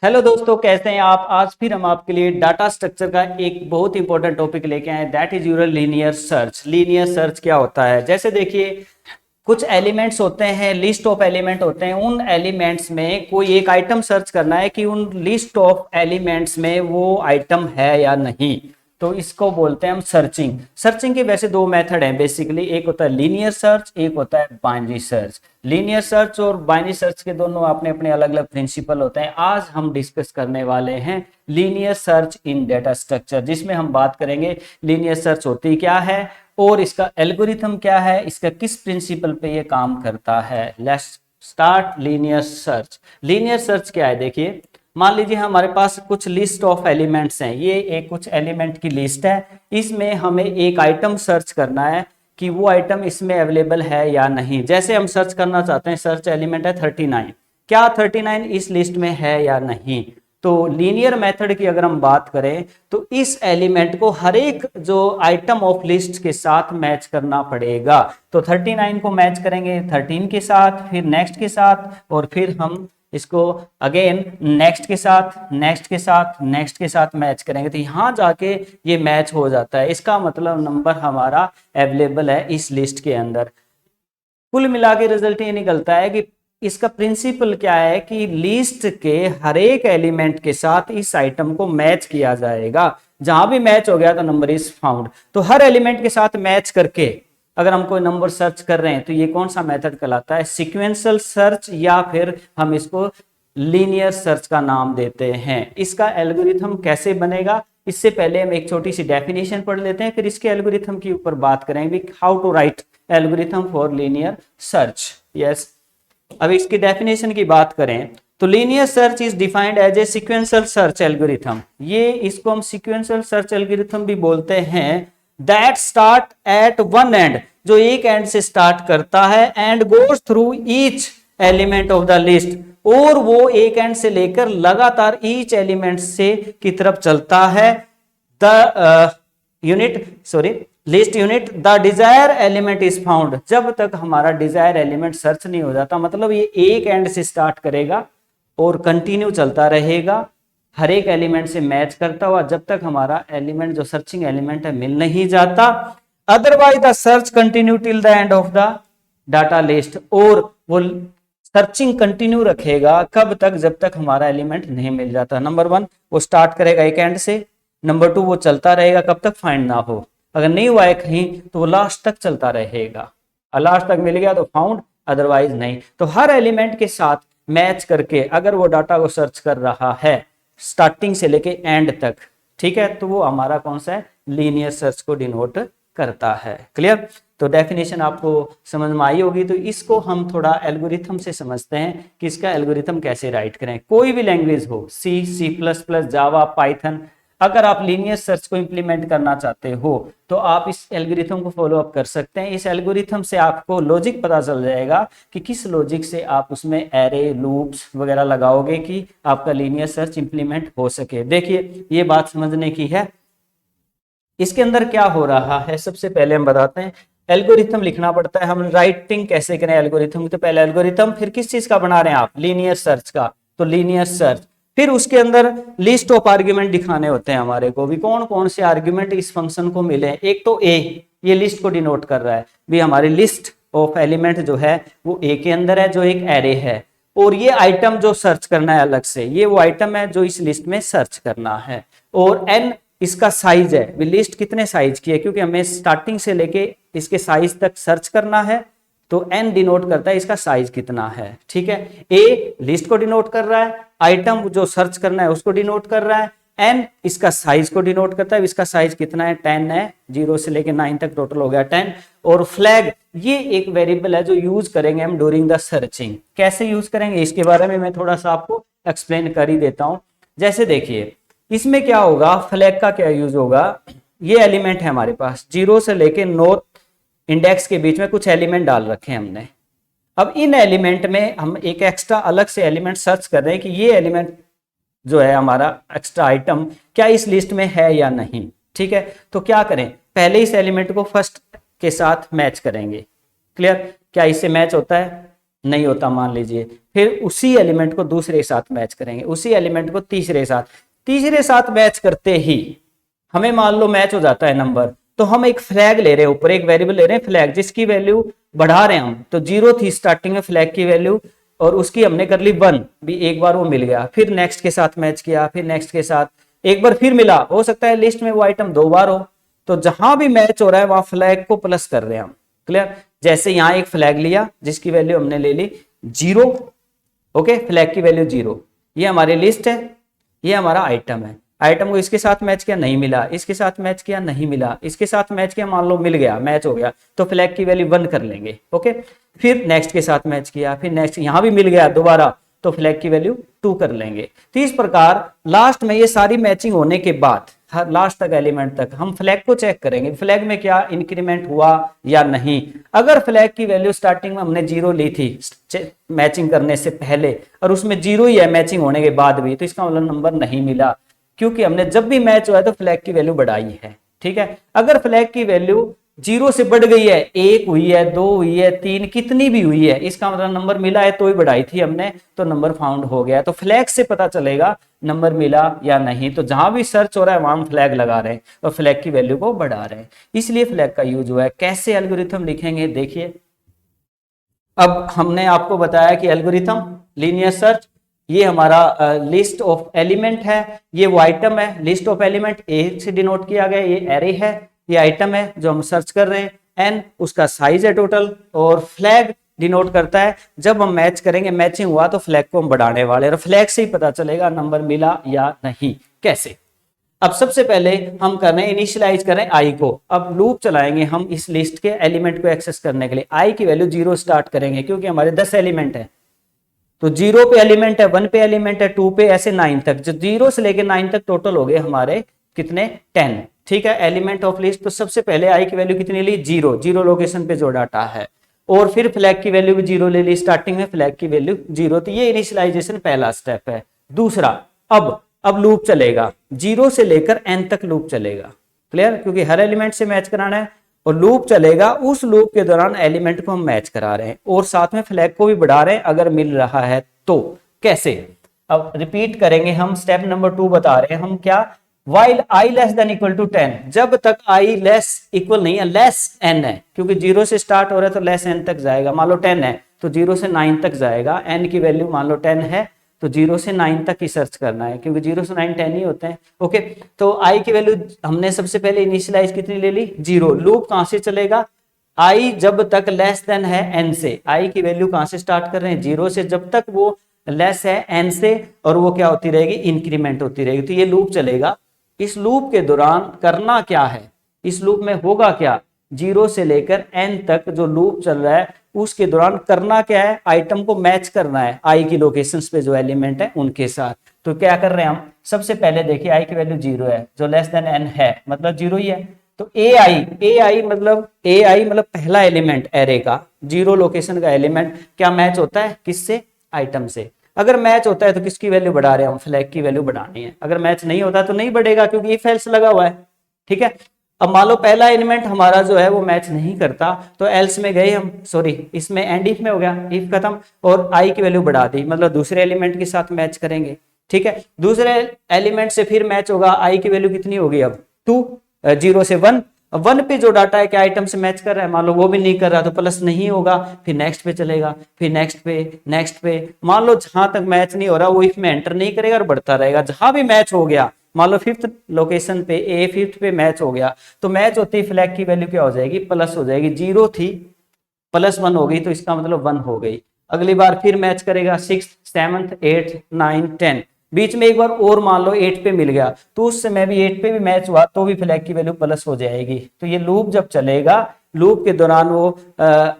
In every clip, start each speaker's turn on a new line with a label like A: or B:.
A: Hello दोस्तों, कैसे हैं आप। आज फिर हम आपके लिए डाटा स्ट्रक्चर का एक बहुत इंपॉर्टेंट टॉपिक लेके आए, that is your linear search. Linear search क्या होता है? जैसे देखिए, कुछ एलिमेंट्स होते हैं, लिस्ट ऑफ एलिमेंट होते हैं। उन एलिमेंट्स में कोई एक आइटम सर्च करना है कि उन लिस्ट ऑफ एलिमेंट्स में वो आइटम है या नहीं, तो इसको बोलते हैं हम सर्चिंग। सर्चिंग के वैसे दो मेथड हैं बेसिकली, एक होता है लीनियर सर्च, एक होता है बाइनरी सर्च। लीनियर सर्च और बाइनरी सर्च के दोनों अपने अपने अलग अलग प्रिंसिपल होते हैं। आज हम डिस्कस करने वाले हैं linear search in data structure, जिसमें हम बात करेंगे लीनियर सर्च होती क्या है और इसका एल्गोरिथम क्या है, इसका किस प्रिंसिपल पे ये काम करता है। Let's start linear search. Linear search क्या है? देखिए, मान लीजिए हमारे पास कुछ लिस्ट ऑफ एलिमेंट्स हैं। ये एक कुछ एलिमेंट की लिस्ट है, इसमें हमें एक आइटम सर्च करना है कि वो आइटम इसमें अवेलेबल है या नहीं। जैसे हम सर्च करना चाहते हैं, सर्च एलिमेंट है 39, क्या 39 इस लिस्ट में है या नहीं। तो लीनियर मेथड की अगर हम बात करें तो इस एलिमेंट को हर एक जो आइटम ऑफ लिस्ट के साथ मैच करना पड़ेगा। तो 39 को मैच करेंगे 13 के साथ, फिर नेक्स्ट के साथ, और फिर हम इसको अगेन नेक्स्ट के साथ, नेक्स्ट के साथ, नेक्स्ट के साथ मैच करेंगे, तो यहां जाके ये मैच हो जाता है। इसका मतलब नंबर हमारा अवेलेबल है इस लिस्ट के अंदर। कुल मिला के रिजल्ट ये निकलता है कि इसका प्रिंसिपल क्या है कि लिस्ट के हर एक एलिमेंट के साथ इस आइटम को मैच किया जाएगा। जहां भी मैच हो गया तो नंबर इज फाउंड। तो हर एलिमेंट के साथ मैच करके अगर हम कोई नंबर सर्च कर रहे हैं तो ये कौन सा मेथड कहलाता है? सीक्वेंशियल सर्च, या फिर हम इसको लीनियर सर्च का नाम देते हैं। इसका एल्गोरिथम कैसे बनेगा, इससे पहले हम एक छोटी सी डेफिनेशन पढ़ लेते हैं, फिर इसके एल्गोरिथम के ऊपर बात करेंगे, how to write algorithm for linear search. Yes, अब इसकी डेफिनेशन की बात करें तो linear search is defined as a sequential search algorithm. ये इसको हम सीक्वेंशियल सर्च एल्गोरिथम भी बोलते हैं। That start at one end, जो एक एंड से स्टार्ट करता है, and goes through each element of the list, और वो एक एंड से लेकर लगातार ईच एलिमेंट से की तरफ चलता है। The list unit the desire element is found, जब तक हमारा डिजायर एलिमेंट सर्च नहीं हो जाता। मतलब ये एक एंड से स्टार्ट करेगा और कंटिन्यू चलता रहेगा, हर एक एलिमेंट से मैच करता हुआ, जब तक हमारा एलिमेंट जो सर्चिंग एलिमेंट है मिल नहीं जाता। Otherwise the search continue till the end of the data list, और वो सर्चिंग कंटिन्यू रखेगा कब तक? जब तक हमारा एलिमेंट नहीं मिल जाता। नंबर वन, वो स्टार्ट करेगा एक एंड से। नंबर टू, वो चलता रहेगा कब तक? फाइंड ना हो। अगर नहीं हुआ है कहीं तो वो लास्ट तक चलता रहेगा, लास्ट तक मिल गया तो फाउंड, अदरवाइज नहीं। तो हर एलिमेंट के साथ मैच करके अगर वो डाटा को सर्च कर रहा है स्टार्टिंग से लेके एंड तक, ठीक है, तो वो हमारा कौन सा है? लीनियर सर्च को डिनोट करता है। क्लियर? तो डेफिनेशन आपको समझ में आई होगी। तो इसको हम थोड़ा एल्गोरिथम से समझते हैं कि इसका एल्गोरिथम कैसे राइट करें। कोई भी लैंग्वेज हो, सी, सी प्लस प्लस, जावा, पाइथन, अगर आप लीनियर सर्च को इंप्लीमेंट करना चाहते हो तो आप इस एल्गोरिथम को फॉलो अप कर सकते हैं। इस एल्गोरिथम से आपको लॉजिक पता चल जाएगा कि किस लॉजिक से आप उसमें एरे, लूप्स वगैरह लगाओगे कि आपका लीनियर सर्च इंप्लीमेंट हो सके। देखिए, ये बात समझने की है। इसके अंदर क्या हो रहा है, सबसे पहले हम बताते हैं। एल्गोरिथम लिखना पड़ता है, हम राइटिंग कैसे करें एल्गोरिथम की? तो पहले एल्गोरिथम, फिर किस चीज का बना रहे हैं आप? लीनियर सर्च का। तो लीनियर सर्च, फिर उसके अंदर लिस्ट ऑफ आर्ग्यूमेंट दिखाने होते हैं हमारे को भी, कौन कौन से आर्ग्यूमेंट इस फंक्शन को मिले। एक तो ए, ये लिस्ट को डिनोट कर रहा है भी, हमारी लिस्ट ऑफ एलिमेंट जो है वो ए के अंदर है, जो एक एरे है। और ये आइटम जो सर्च करना है अलग से, ये वो आइटम है जो इस लिस्ट में सर्च करना है। और एन इसका साइज है, भी लिस्ट कितने साइज की है, क्योंकि हमें स्टार्टिंग से लेके इसके साइज तक सर्च करना है, तो एन डिनोट करता है इसका साइज कितना है। ठीक है, ए लिस्ट को डिनोट कर रहा है, आइटम जो सर्च करना है उसको डिनोट कर रहा है, एन इसका साइज को डिनोट करता है, इसका साइज कितना है? 10 है, 0 से लेके 9 तक टोटल हो गया 10। और फ्लैग, ये एक वेरिएबल है जो यूज करेंगे हम ड्यूरिंग द सर्चिंग। कैसे यूज करेंगे इसके बारे में मैं थोड़ा सा आपको एक्सप्लेन कर ही देता हूं। जैसे देखिए, इसमें क्या होगा, फ्लैग का क्या यूज होगा? ये एलिमेंट है हमारे पास, 0 से लेके 9 इंडेक्स के बीच में कुछ एलिमेंट डाल रखे हैं हमने। अब इन एलिमेंट में हम एक एक्स्ट्रा अलग से एलिमेंट सर्च कर रहे हैं कि ये एलिमेंट जो है हमारा एक्स्ट्रा आइटम क्या इस लिस्ट में है या नहीं। ठीक है, तो क्या करें, पहले इस एलिमेंट को फर्स्ट के साथ मैच करेंगे। क्लियर? क्या इससे मैच होता है? नहीं होता मान लीजिए, फिर उसी एलिमेंट को दूसरे के साथ मैच करेंगे, उसी एलिमेंट को तीसरे साथ मैच करते ही हमें मान लो मैच हो जाता है नंबर, तो हम एक फ्लैग ले रहे हैं, ऊपर एक वेरिएबल ले रहे हैं फ्लैग, जिसकी वैल्यू बढ़ा रहे हैं हम, तो 0 थी स्टार्टिंग में फ्लैग की वैल्यू, और उसकी हमने कर ली 1 भी, एक बार वो मिल गया, फिर नेक्स्ट के साथ मैच किया, फिर नेक्स्ट के साथ एक बार फिर मिला, हो सकता है लिस्ट में वो आइटम 2 बार हो, तो जहां भी मैच हो रहा है वहां फ्लैग को प्लस कर रहे हैं हम। क्लियर? जैसे यहां एक फ्लैग लिया जिसकी वैल्यू हमने ले ली 0, ओके, फ्लैग की वैल्यू 0, ये हमारी लिस्ट है, ये हमारा आइटम है, आइटम को इसके साथ मैच किया नहीं मिला, इसके साथ मैच किया नहीं मिला, इसके साथ मैच किया मान लो मिल गया, मैच हो गया, तो फ्लैग की वैल्यू 1 कर लेंगे, ओके, फिर नेक्स्ट के साथ मैच किया, फिर नेक्स्ट यहां भी मिल गया दोबारा, तो फ्लैग की वैल्यू 2 कर लेंगे। तो इस प्रकार लास्ट में ये सारी मैचिंग होने के बाद लास्ट तक एलिमेंट तक हम फ्लैग को चेक करेंगे, फ्लैग में क्या इंक्रीमेंट हुआ या नहीं। अगर फ्लैग की वैल्यू स्टार्टिंग में हमने 0 ली थी मैचिंग करने से पहले, और उसमें 0 ही है मैचिंग होने के बाद भी, तो इसका मतलब नंबर नहीं मिला, क्योंकि हमने जब भी मैच हुआ है तो फ्लैग की वैल्यू बढ़ाई है। ठीक है, अगर फ्लैग की वैल्यू 0 से बढ़ गई है, 1 हुई है, 2 हुई है, 3, कितनी भी हुई है, इसका मतलब नंबर मिला है, तो ही बढ़ाई थी हमने, तो नंबर फाउंड हो गया। तो फ्लैग से पता चलेगा नंबर मिला या नहीं, तो जहां भी सर्च हो रहा है वहां हम फ्लैग लगा रहे हैं और फ्लैग की वैल्यू को बढ़ा रहे हैं, इसलिए फ्लैग का यूज हुआ है। कैसे एल्गोरिथम लिखेंगे देखिए, अब हमने आपको बताया कि एल्गोरिथम लीनियर सर्च, ये हमारा लिस्ट ऑफ एलिमेंट है, ये वो आइटम है, लिस्ट ऑफ एलिमेंट ए से डिनोट किया गया, ये एरे है, ये आइटम है जो हम सर्च कर रहे हैं, एन उसका साइज है टोटल, और फ्लैग डिनोट करता है जब हम मैच करेंगे, मैचिंग हुआ तो फ्लैग को हम बढ़ाने वाले, और फ्लैग से ही पता चलेगा नंबर मिला या नहीं। कैसे? अब सबसे पहले हम कर रहे हैं इनिशियलाइज करें आई को, अब लूप चलाएंगे हम इस लिस्ट के एलिमेंट को एक्सेस करने के लिए। आई की वैल्यू 0 स्टार्ट करेंगे क्योंकि हमारे 10 एलिमेंट है, तो 0 पे एलिमेंट है, 1 पे एलिमेंट है, 2 पे, ऐसे 9 तक, जो 0 से लेके 9 तक टोटल हो गए हमारे कितने 10। ठीक है, एलिमेंट ऑफ लिस्ट, तो सबसे पहले आई की वैल्यू कितनी ली 0, 0 लोकेशन पे जो डाटा है, और फिर फ्लैग की वैल्यू भी 0 ले ली, स्टार्टिंग में फ्लैग की वैल्यू 0, तो ये इनिशियलाइजेशन पहला स्टेप है। दूसरा, अब लूप चलेगा 0 से लेकर n तक लूप चलेगा। क्लियर? क्योंकि हर एलिमेंट से मैच कराना है, और लूप चलेगा, उस लूप के दौरान एलिमेंट को हम मैच करा रहे हैं और साथ में फ्लैग को भी बढ़ा रहे हैं अगर मिल रहा है तो। कैसे? अब रिपीट करेंगे हम, स्टेप नंबर 2 बता रहे हैं हम क्या, while i less than equal to 10, जब तक i लेस इक्वल नहीं है, लेस n है, क्योंकि 0 से स्टार्ट हो रहा है तो लेस n तक जाएगा, मान लो 10 है तो 0 से 9 तक जाएगा, n की वैल्यू मान लो 10 है तो 0 से 9 तक ही सर्च करना है, क्योंकि 0 से 9 10 ही होते हैं। ओके, तो i की वैल्यू हमने सबसे पहले इनिशियलाइज कितनी ले ली 0, लूप कहां से चलेगा, i जब तक लेस देन है n से, i की वैल्यू कहां से स्टार्ट कर रहे हैं 0 से, जब तक वो लेस है n से, और वो क्या होती रहेगी, इंक्रीमेंट होती रहेगी, तो ये लूप चलेगा। इस लूप के दौरान करना क्या है, इस लूप में होगा क्या, 0 से लेकर n तक जो लूप चल रहा है उसके दौरान करना क्या है, आइटम को मैच करना है i की लोकेशंस पे जो एलिमेंट है उनके साथ। तो क्या कर रहे हैं हम, सबसे पहले देखिए i की वैल्यू 0 है, जो लेस देन n है मतलब 0 ही है, तो ai मतलब पहला एलिमेंट एरे का, 0 लोकेशन का एलिमेंट क्या मैच होता है किससे, आइटम से। अगर मैच होता है तो किसकी वैल्यू बढ़ा रहे हैं हम, फ्लैग की वैल्यू बढ़ानी है, अगर मैच नहीं होता तो नहीं बढ़ेगा क्योंकि इफ एल्स लगा हुआ है। ठीक है, अब मान लो पहला एलिमेंट हमारा जो है वो मैच नहीं करता, तो एल्स में गए हम, सॉरी इसमें एंड इफ में हो गया, इफ खत्म, और आई की वैल्यू बढ़ा दी, मतलब दूसरे एलिमेंट के साथ मैच करेंगे। ठीक है, दूसरे एलिमेंट से फिर मैच होगा, आई की वैल्यू कितनी होगी अब 2, 0 से 1, 1 पे जो डाटा है क्या आइटम से मैच कर रहा है, मान लो वो भी नहीं कर रहा तो प्लस नहीं होगा, फिर नेक्स्ट पे चलेगा, फिर नेक्स्ट पे, मान लो जहां तक मैच नहीं हो रहा वो इफ में एंटर नहीं करेगा और बढ़ता रहेगा, जहां भी मैच हो गया, मान लो 5th लोकेशन पे A5th पे मैच हो गया, तो मैच होते ही फ्लैग की वैल्यू क्या हो जाएगी, प्लस हो जाएगी, 0 थी +1 हो गई तो इसका मतलब 1 हो गई। अगली बार फिर मैच करेगा 6th 7th 8th 9 10, बीच में एक बार और मान लो 8 पे मिल गया तो उस समय भी 8 पे भी मैच हुआ तो भी फ्लैग की वैल्यू प्लस हो जाएगी। तो ये लूप जब चलेगा, लूप के दौरान वो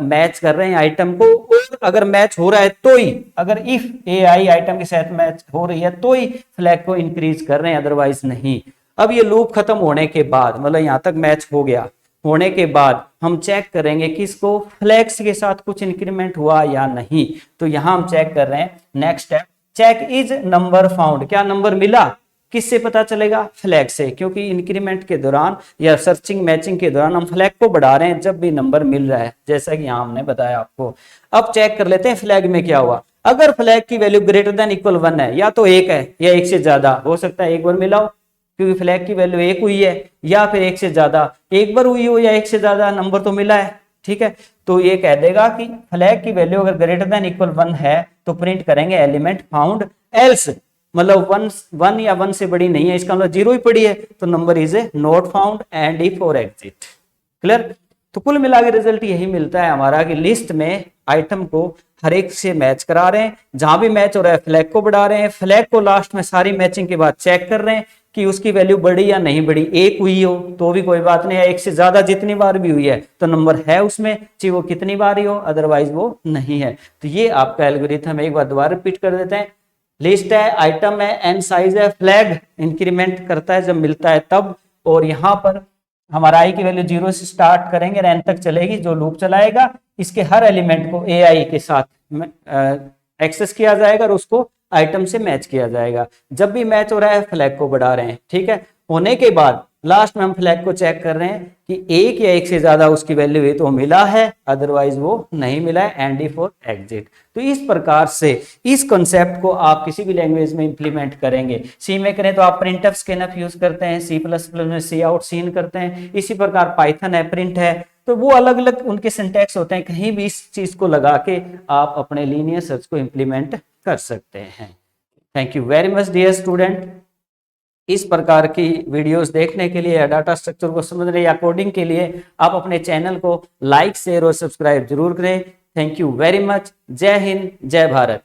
A: मैच कर रहे हैं आइटम को, और अगर मैच हो रहा है तो ही, अगर इफ ai आइटम के साथ मैच हो रही है तो ही फ्लैग को इंक्रीज कर रहे हैं, अदरवाइज नहीं। अब ये लूप खत्म होने के बाद, मतलब यहां तक मैच हो गया, होने के बाद हम चेक करेंगे कि इसको फ्लैग्स के साथ कुछ इंक्रीमेंट हुआ या नहीं। तो यहां हम चेक कर रहे हैं, next step, check is number found, क्या नंबर मिला, किससे पता चलेगा? फ्लैग से, क्योंकि इंक्रीमेंट के दौरान या सर्चिंग मैचिंग के दौरान हम फ्लैग को बढ़ा रहे हैं जब भी नंबर मिल रहा है, जैसा कि यहाँ हमने बताया आपको। अब चेक कर लेते हैं फ्लैग में क्या हुआ। अगर फ्लैग की वैल्यू ग्रेटर देन इक्वल 1 है, या तो 1 है या 1 से ज्यादा, हो सकता है एक बार मिलाओ क्योंकि फ्लैग की वैल्यू 1 हुई है, या फिर 1 से ज्यादा, एक बार हुई हो या 1 से ज्यादा नंबर तो मिला है, ठीक है। तो ये कह देगा कि फ्लैग की वैल्यू अगर ग्रेटर देन इक्वल 1 है तो प्रिंट करेंगे एलिमेंट फाउंड, एल्स मतलब 1 या 1 से बड़ी नहीं है, इसका मतलब 0 ही पड़ी है तो number is a not found and if और एग्जिट। क्लियर? तो कुल मिला के रिजल्ट यही मिलता है हमारा कि लिस्ट में आइटम को हर एक से मैच करा रहे हैं, जहां भी मैच हो रहा है फ्लैग को बढ़ा रहे हैं, फ्लैग को लास्ट में सारी मैचिंग के बाद चेक कर रहे हैं कि उसकी वैल्यू बढ़ी या नहीं बढ़ी। एक हुई हो तो भी कोई बात नहीं है, एक से ज्यादा जितनी बार भी हुई है तो नंबर है उसमें, चाहे वो कितनी बार ही हो, अदरवाइज वो नहीं है। तो ये आपका एल्गोरिथम एक बार दोबारा रिपीट कर देते हैं। लिस्ट है, आइटम है, एन साइज है, फ्लैग इंक्रीमेंट करता है जब मिलता है तब, और यहाँ पर हमारा आई की वैल्यू 0 से स्टार्ट करेंगे, एन तक चलेगी जो लूप चलाएगा, इसके हर एलिमेंट को ए आई के साथ एक्सेस किया जाएगा और उसको आइटम से मैच किया जाएगा। जब भी मैच हो रहा है फ्लैग को बढ़ा रहे हैं, ठीक है। होने के बाद लास्ट में हम फ्लैग को चेक कर रहे हैं कि एक या एक से ज्यादा उसकी वैल्यू है तो मिला है, अदरवाइज वो नहीं मिला है, एंड इफ और एग्जिट। तो इस प्रकार से इस कॉन्सेप्ट को आप किसी भी लैंग्वेज में इंप्लीमेंट करेंगे। सी में करें तो आप प्रिंट एफ स्कैनफ यूज करते हैं, सी प्लस प्लस में सी आउट सीन करते हैं, इसी प्रकार पाइथन है, प्रिंट है, तो वो अलग अलग उनके सिंटैक्स होते हैं। कहीं भी इस चीज को लगा के आप अपने लीनियर सर्च को इंप्लीमेंट कर सकते हैं। Thank you very much dear student. इस प्रकार की वीडियोस देखने के लिए या डाटा स्ट्रक्चर को समझने या कोडिंग के लिए आप अपने चैनल को लाइक शेयर और सब्सक्राइब जरूर करें। Thank you very much. जय हिंद, जय भारत।